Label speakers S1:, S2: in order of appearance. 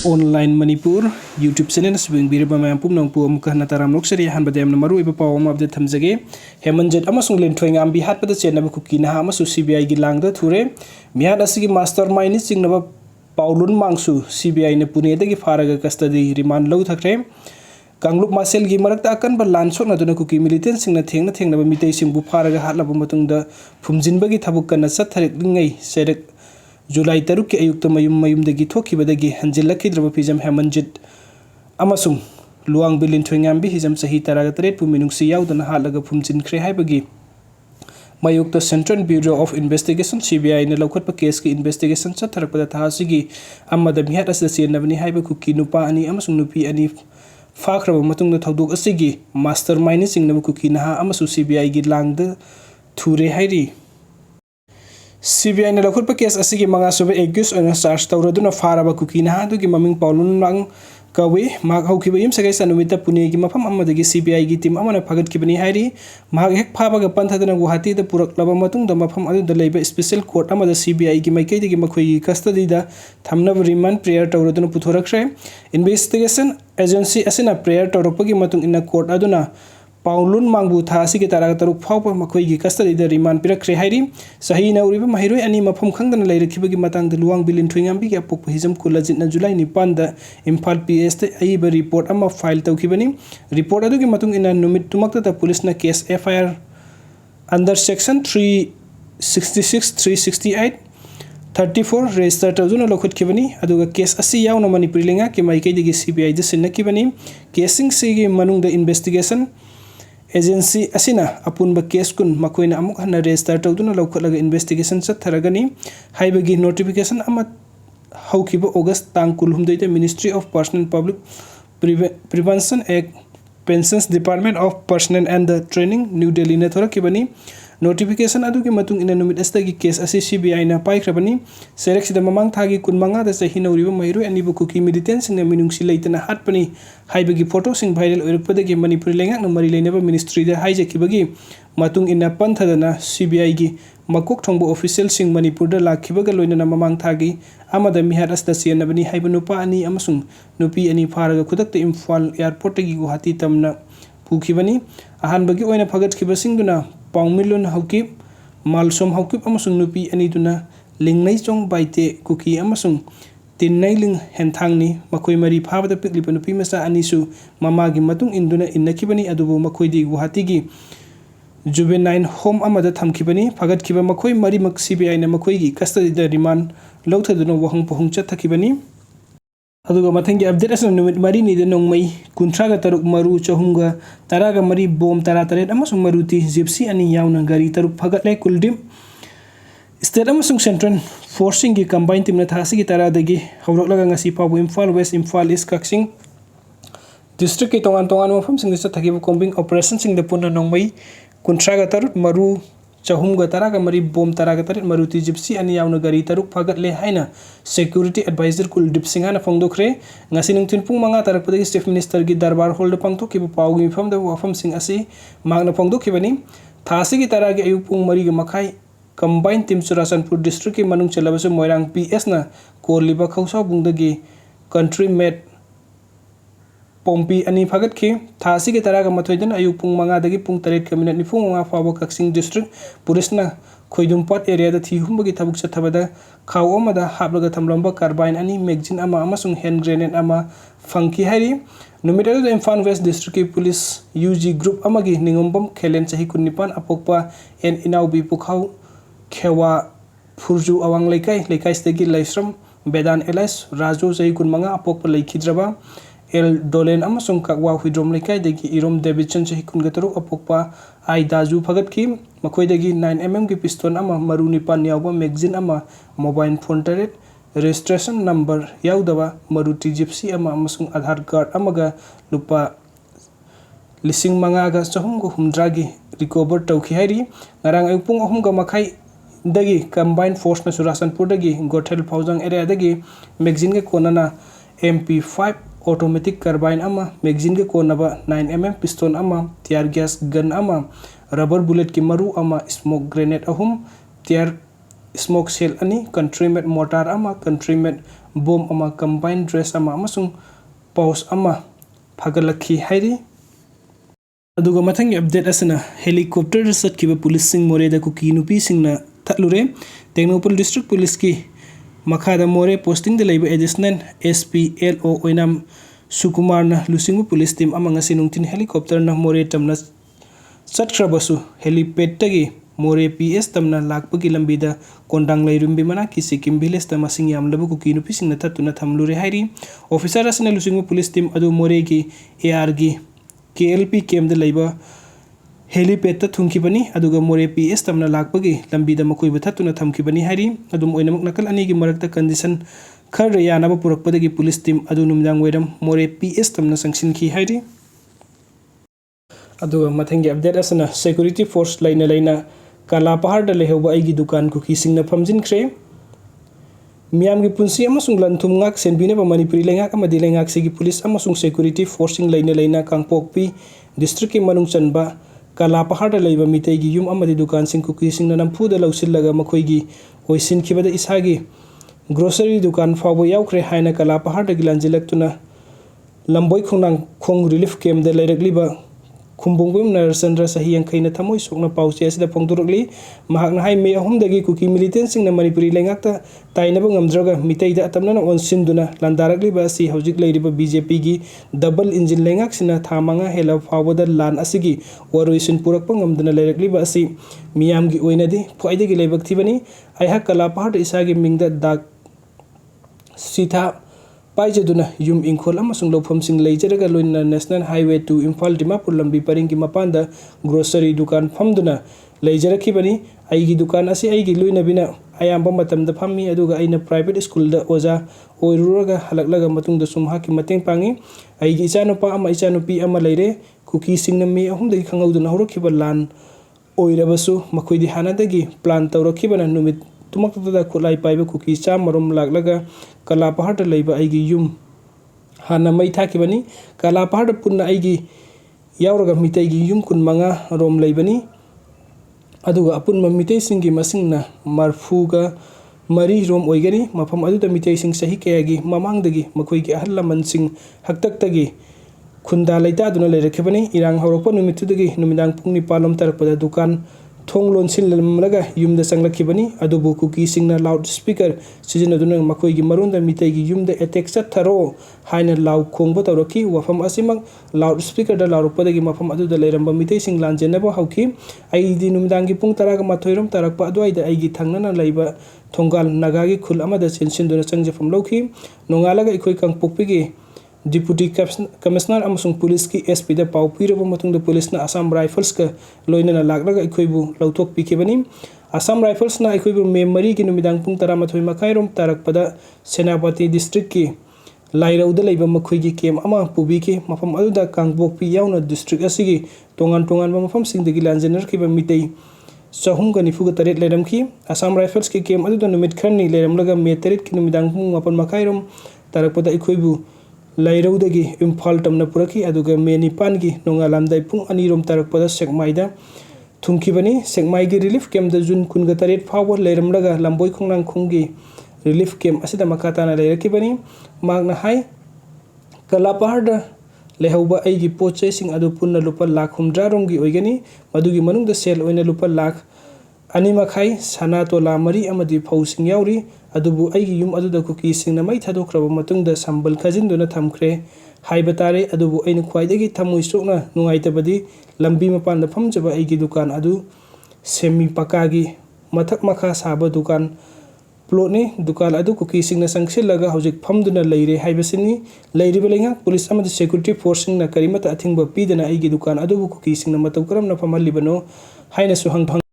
S1: Online Manipur YouTube channel swing birba mayam pumnong pu amukah nataram loksari han badam na maru iba pawam update thamjage Hemanjit Amasung Linthoingambi Hatpada Chennaba Kuki Naha Amasu CBI gi Langda Thure mihan asigi mastermind singnaba Paulun Mangsu CBI ne Pune dagi faraga custody remand law thakre Kanglup Masel gi marakta akan ba lansok na duna Kuki militant singna thengna ba mitay sing bu faraga hatlaba matungda phumjinba gi thabuk kana satharik ngai serek July taruk ke ayukta mayum dagi thoki badagi hanjilakhidraba pijam Hemanjit Amasung luang Linthoingambi hijam sahi taraga taret pu minungsi yaudana halaga phumjin khre haibagi mayukta Central Bureau of Investigation CBI na laukhatpa case ki investigation sa tharakpada thasigi amada mihat asda chenabani haiba Kuki nupa ani amasung nupi ani fakraba matungda thaudok asigi mastermind singnaba Kuki Naha Amasu CBI gi Langda Thure hairi CBI na lakhutpa case asigi manga sube accused on charge tawraduna faraba Kuki Naha du gi maming Paulun lang kawe mag haukiba yim sagai sanumita Pune gi mafam amadagi CBI gi team amana phagat kibani hairi mag hek phaba ga panthadana Guwahati da puraklaba matung da mafam adu da leiba special court amada CBI gi maikai gi makhoi gi custody da thamna remand prayer tawraduna puthorakre investigation agency asina prayer tawrakpagi matung ina court aduna Paulun Mangbu thasi ki taraga taruk phawpa makhoi gi custody da remand pirakre hairi sahi na uriba mahiroi ani mafam khangdana leirakhiba gi matang da luang Linthoingambi gi apok hijam kulajit na July 9 da Imphal PS te aiba report ama file tawkhibani report adu gi matung ina numit tumakta ta police na case FIR under section 366 368 34 register tawduna lokhut kibani aduga case asi yauna Manipur lenga ki maikai digi CBI da sinna kibani casing sigi manung da investigation agency asina apunba case kun makoina amuk hana register tawduna lokhalaga investigation chat tharagani haibagi notification ama haukiba August tang kulhumdai da Ministry of Personnel Public Prevention Act Pensions Department of Personnel and the Training New Delhi na thorakibani notification adu ki matung ina numit astagi case asi CBI na paikrabani serek sida mamang thagi kun manga da sahi nauriba mahiru ani bu Kuki militant sing minungsi leitana hatpani haibagi photo sing viral oirpadagi Manipur lengak na mari leinaba ministry da haijakibagi matung ina panthadana CBI gi makok thongbo official sing Manipur da lakhibaga loinana mamang thagi amada mihat asta chenabani haiba nupa ani amasung nupi ani faraga khudakta Imphal airport gi Guwahati tamna pukhibani ahanbagi oina phagat khibasingduna Pangmilun haukip malsom haukip amasung nupi ani duna lingnai chong baite Kuki amasung tinnai ling henthangni makoi mari phabada piklipa nupi masa anisu mamagi matung induna innakibani adubu makoi di Guwahati gi juvenile home amada thamkibani phagat kiba makoi mari mak CBI na makoi gi custody da remand lawthaduna wahang pohung chathakibani aduga mathangi update asna numit mari ni de nongmai kunthraga taruk maru chahumga taraga mari bom tara taret amasung maruti gypsy ani yauna gari taruk phagat le kuldim state amasung central forcing gi combine team na thasi gi tara dagi hawraklaga ngasi pabu Imphal West Imphal East Kaksing district ki tongan mafam sing sa thagibu combing operation sing de punna nongmai kunthraga taruk maru chahumga taraga mari bom taraga taret maruti gypsy ani yauna gari taruk phagat le haina security advisor Kuldip Singha na phongdokre ngasi nungtin pung manga tarak padagi chief minister gi darbar hold pangto ki pau gi pham da wafam sing asi magna phongdok bani thasi gi taragi ayu pung mari gi makhai combined team Churasanpur district ki manung chalabasu Moirang PS na korliba khausa bungdagi country mate Pompi ani phagat ki thasi ki taraga mathoidan ayu pung manga dagi pung taret ka minute ni pung manga fawa Kaksing district police na khoidumpat area da thi humbagi thabuk chathabada khaw amada hablaga thamlamba carbine ani magazine ama amasung hand grenade ama funky hari numero da Imphal West district ki police UG group amagi ningombam khelen chahi kunnipan apokpa en inaubi pukhaw khewa phurju awang leikai stegi laisram bedan elis rajo chahi kunmanga apokpa leikidraba El Dolen amasung kakwa hidrom lekai degi irom Davidson chahi kungataru apokpa ai daju phagat ki makhoi degi 9mm ki pistol ama maruni pan yawba magazine ama mobile phone taret registration number yawdaba maruti gypsy ama amasung Aadhaar card amaga lupa lising manga ga chahum go humdragi recover tawki hairi ngarang ayupung ahum ga makhai dagi combined force na Churasanpur dagi Gothel Phaujang area dagi magazine ke konana MP5 automatic carbine ama magazine ke konaba 9mm pistol ama tear gas gun ama rubber bullet ki maru ama smoke grenade ahum tear smoke cell ani country made mortar ama country made bomb ama combined dress ama amasung pause ama phagalakhi hairi aduga mathangi update asana helicopter satkiba police sing more da kuki Nupisingn na thatlure Tengnoupal district police ki makhada more posting de leiba additional SPLO oinam Sukumar na lusingbu police team amanga sinungtin helicopter na more tamna satkhrabasu helipad tagi more PS tamna lakpagi lambida kondang lairumbi mana ki Sikkim village ta masing yamlabu kuki Nupisingn na thatuna thamlure hairi officer asana lusingbu police team adu more ki AR gi KLP kem de leiba helipad ta thungkibani aduga more PS tamna lakpagi lambida makoi bathatuna thamkibani hairi adum oinamuk nakal ani gi marakta condition khar yanaba purakpadagi police team adu numdang weram more PS tamna sangsinki hairi aduga mathangi update asana security force laina kala pahar da lehauba aigi dukan kuki singna phamjin khre miyam gi punsi amasung lanthum ngak senbine ba manipuri lengak amadi lengak segi police amasung security forcing laina kangpokpi district ki manung chanba kala pahar da leiba mitei gi yum amadi dukan sing kuki singna nampu da lausillaga makhoi gi oisin khibada isagi grocery dukan fawbo yaukre haina kala pahar da gilanjilaktuna lamboi khong relief camp da leirakliba Kumbungbum Narasandra Sahiyang Kaina Tamoi Sokna Pausi Asida Pongturukli Mahakna Hai Me Ahumdagi Kuki militant sing na Manipuri Lengakta Tainaba Ngamdraga Mitaida Atamna on Sinduna Landarakli Basi Hojik Ladiba BJP gi double engine lengak sina Thamanga Hela Fawada Lan Asigi Waruisin Purakpang Ngamdana Leirakli Basi Miyam gi Oinadi Poidagi Lebaktivani Ayha Kalapahar Isagi Mingda Dak Sita Paijaduna yum ingkhol amasung lofam sing leijaraga loina National Highway to Imphal Dimapur lambi paringki mapanda grocery dukan famduna leijarakibani aigi dukan asi aigi loina bina ayamba matamda phammi aduga aina private school da oja oiruraga halaklaga matungda sumhaki mateng pangi aigi ichanupa ama ichanupi ama leire kuki singna me ahumdagi khangauduna horokhiba lan oirabasu makoidi hanadagi plan tawrakhibana numit tumaktada khulai paiba kuki chamarom laklaga kala pahar da leiba aigi yum hana mai thakibani kala pahar da punna aigi yauraga mitei gi yum kun manga rom leibani aduga apun mitei singi masingna marfuga mari rom oigani mafam adu da mitei sing sahi kayagi mamangdagi makoi gi ahalla mansing haktaktagi khunda leita aduna leirakibani irang horokpa numitudagi numidang pungni palom tarakpada dukan thong lonsin lamlaga yumda sanglakibani adubu kuki singna loudspeaker sizinaduna makoi gi marunda mitei gi yumda attack tharo haina law khongba tawraki wafam asimak loudspeaker da lawrukpadagi mafam adu da leiramba mitei sing lanjenaba hauki aidi numdangi pung taraga mathoiram tarakpa adwaida aigi thangnana leiba thongal nagagi khul amada chensinduna changjafam lawki nongalaga ikoi kangpokpigi Deputy Commissioner Amasung Police ki SP da pau piraba matungda police na Assam Rifles ka loinana laklaga ikoibu lautok pikibani Assam Rifles na ikoibu memory ki numidang pung taramathoi makhairom tarakpada Senapati district ki lairauda leiba makhoi gi kem ama pubi ki mafam aduda kangbokpi yauna district asigi tongan ba mafam singdagi lanjener ki ba mitei Sahum ga nifuga taret leiram ki Assam Rifles ki kem aduda numit kharni leiram laga me taret ki numidang pung mapan makhairom tarakpada ikoibu Lairaudagi Imphal tamna puraki aduga menipan gi nongalamdai pung anirom tarakpada sekmaida thungkibani sekmai gi relief camp da jun kunga taret phawar leiramlaga lamboi khongnang khunggi relief camp asida makatana leirakibani magna hai kalapahar da lehauba aigi pochai sing adu punna lupa lakh humdra romgi oigani madugi manungda sel oina lupa lakh ani makhai sana tola mari amadi phau sing yauri adubu aigi yum aduda kuki singna mai thadokraba matungda sambal khajinduna thamkhre haiba tare adubu aina khwaidagi thamoi sokna nungaitabadi lambi mapanda phamjaba aigi dukan adu semi pakagi mathak makha saba dukan plot ni dukan adu kuki singna sangsilaga hojik phamduna leire haibasini leiriba lenga police amadi security force singna karimata athingba pidana aigi dukan adu kuki singna matau karamna phamalibano haina su hang